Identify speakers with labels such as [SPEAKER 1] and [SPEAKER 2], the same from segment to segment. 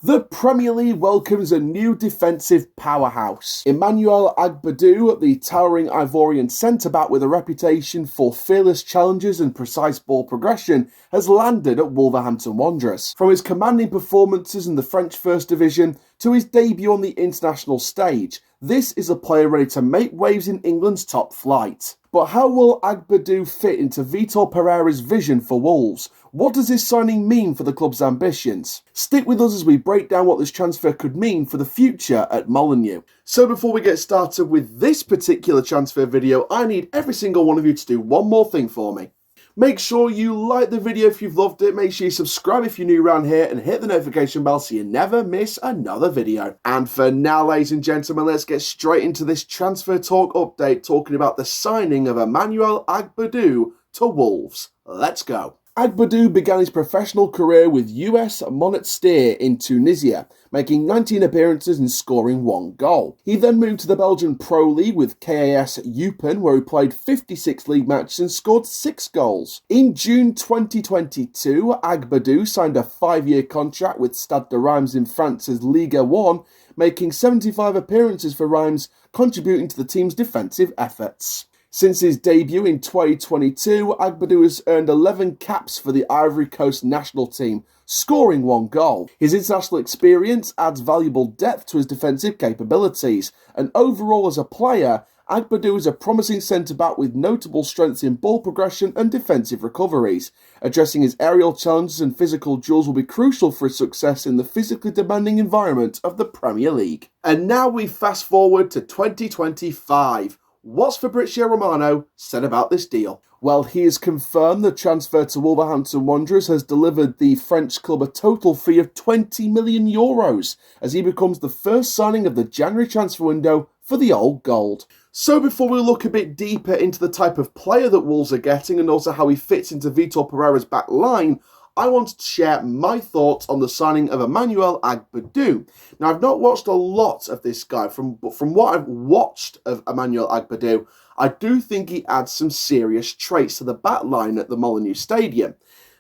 [SPEAKER 1] The Premier League welcomes a new defensive powerhouse. Emmanuel Agbadou, the towering Ivorian centre-back with a reputation for fearless challenges and precise ball progression, has landed at Wolverhampton Wanderers. From his commanding performances in the French First Division to his debut on the international stage, this is a player ready to make waves in England's top flight. But how will Agbadou fit into Vitor Pereira's vision for Wolves? What does this signing mean for the club's ambitions? Stick with us as we break down what this transfer could mean for the future at Molineux. So before we get started with this particular transfer video, I need every single one of you to do one more thing for me. Make sure you like the video if you've loved it, make sure you subscribe if you're new around here, and hit the notification bell so you never miss another video. And for now, ladies and gentlemen, let's get straight into this transfer talk update, talking about the signing of Emmanuel Agbadou to Wolves. Let's go. Agbadou began his professional career with US Molineux in Tunisia, making 19 appearances and scoring 1 goal. He then moved to the Belgian Pro League with KAS Eupen, where he played 56 league matches and scored 6 goals. In June 2022, Agbadou signed a 5-year contract with Stade de Reims in France's Ligue 1, making 75 appearances for Reims, contributing to the team's defensive efforts. Since his debut in 2022, Agbadou has earned 11 caps for the Ivory Coast national team, scoring 1 goal. His international experience adds valuable depth to his defensive capabilities, and overall as a player, Agbadou is a promising centre-back with notable strengths in ball progression and defensive recoveries. Addressing his aerial challenges and physical duels will be crucial for his success in the physically demanding environment of the Premier League. And now we fast forward to 2025. What's Fabrizio Romano said about this deal? Well, he has confirmed the transfer to Wolverhampton Wanderers has delivered the French club a total fee of €20 million, as he becomes the first signing of the January transfer window for the Old Gold. So before we look a bit deeper into the type of player that Wolves are getting and also how he fits into Vitor Pereira's back line, I wanted to share my thoughts on the signing of Emmanuel Agbadou. Now, I've not watched a lot of this guy, but from what I've watched of Emmanuel Agbadou, I do think he adds some serious traits to the back line at the Molineux Stadium.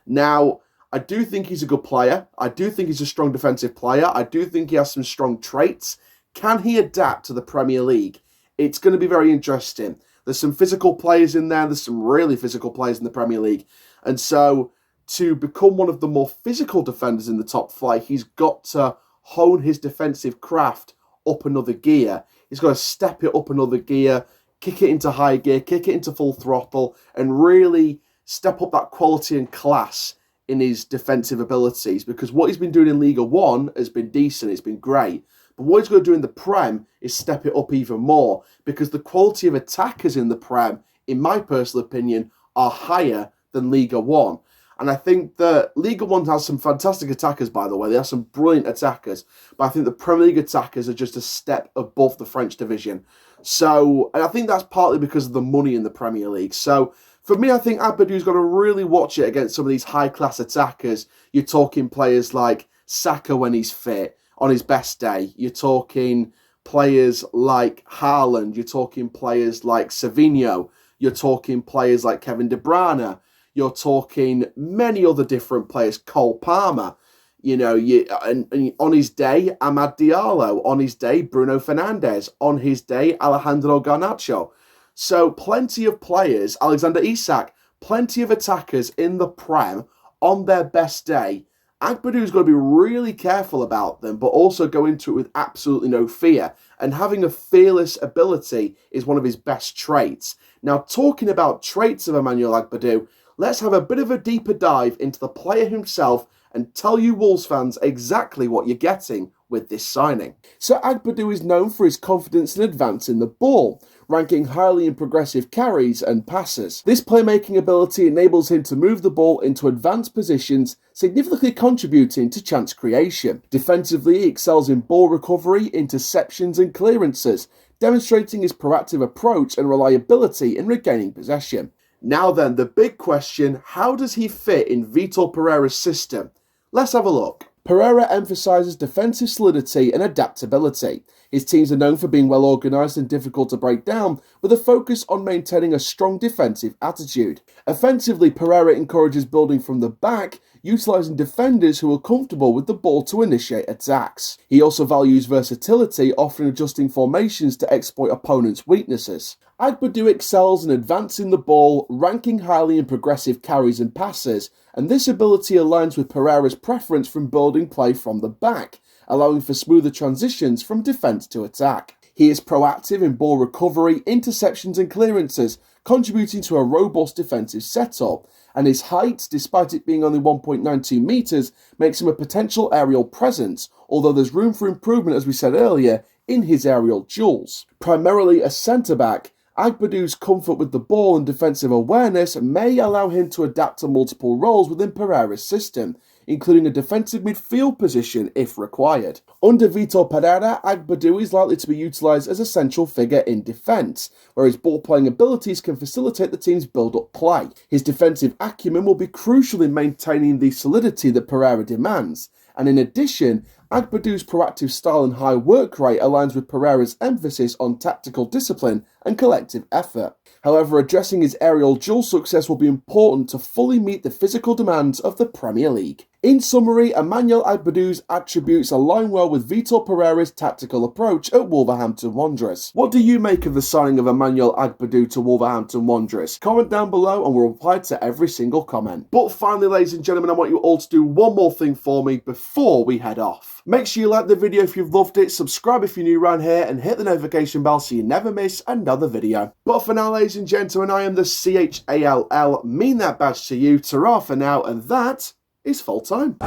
[SPEAKER 1] Now, I do think he's a good player. I do think he's a strong defensive player. I do think he has some strong traits. Can he adapt to the Premier League? It's going to be very interesting. There's some physical players in there. There's some really physical players in the Premier League. And so, to become one of the more physical defenders in the top flight, he's got to hone his defensive craft up another gear. He's got to step it up another gear, kick it into high gear, kick it into full throttle, and really step up that quality and class in his defensive abilities. Because what he's been doing in Ligue 1 has been decent, it's been great. But what he's going to do in the Prem is step it up even more, because the quality of attackers in the Prem, in my personal opinion, are higher than Ligue 1. And I think that Ligue 1 has some fantastic attackers, by the way. They have some brilliant attackers. But I think the Premier League attackers are just a step above the French division. So, and I think that's partly because of the money in the Premier League. So, for me, I think Agbadou's got to really watch it against some of these high-class attackers. You're talking players like Saka when he's fit, on his best day. You're talking players like Haaland. You're talking players like Savinho. You're talking players like Kevin De Bruyne. You're talking many other different players, Cole Palmer, and on his day, Amad Diallo, on his day, Bruno Fernandes, on his day, Alejandro Garnacho. So plenty of players, Alexander Isak, plenty of attackers in the Prem on their best day. Agbadou's got to be really careful about them, but also go into it with absolutely no fear. And having a fearless ability is one of his best traits. Now, talking about traits of Emmanuel Agbadou, let's have a bit of a deeper dive into the player himself and tell you Wolves fans exactly what you're getting with this signing. So Agbadou is known for his confidence and advance in the ball, ranking highly in progressive carries and passes. This playmaking ability enables him to move the ball into advanced positions, significantly contributing to chance creation. Defensively, he excels in ball recovery, interceptions and clearances, demonstrating his proactive approach and reliability in regaining possession. Now then, the big question, how does he fit in Vitor Pereira's system? Let's have a look. Pereira emphasises defensive solidity and adaptability. His teams are known for being well organised and difficult to break down, with a focus on maintaining a strong defensive attitude. Offensively, Pereira encourages building from the back, utilising defenders who are comfortable with the ball to initiate attacks. He also values versatility, often adjusting formations to exploit opponents' weaknesses. Agbadou excels in advancing the ball, ranking highly in progressive carries and passes, and this ability aligns with Pereira's preference from building play from the back, allowing for smoother transitions from defence to attack. He is proactive in ball recovery, interceptions and clearances, contributing to a robust defensive setup, and his height, despite it being only 1.92 metres, makes him a potential aerial presence, although there's room for improvement, as we said earlier, in his aerial duels. Primarily a centre-back, Agbadou's comfort with the ball and defensive awareness may allow him to adapt to multiple roles within Pereira's system, including a defensive midfield position if required. Under Vitor Pereira, Agbadou is likely to be utilised as a central figure in defence, where his ball-playing abilities can facilitate the team's build-up play. His defensive acumen will be crucial in maintaining the solidity that Pereira demands, and in addition, Agbadou's proactive style and high work rate aligns with Pereira's emphasis on tactical discipline and collective effort. However, addressing his aerial duel success will be important to fully meet the physical demands of the Premier League. In summary, Emmanuel Agbadou's attributes align well with Vitor Pereira's tactical approach at Wolverhampton Wanderers. What do you make of the signing of Emmanuel Agbadou to Wolverhampton Wanderers? Comment down below and we'll reply to every single comment. But finally, ladies and gentlemen, I want you all to do one more thing for me before we head off. Make sure you like the video if you've loved it, subscribe if you're new around here, and hit the notification bell so you never miss another video. But for now, ladies and gentlemen, I am the CHALL, mean that badge to you, ta-ra for now, and that is full time.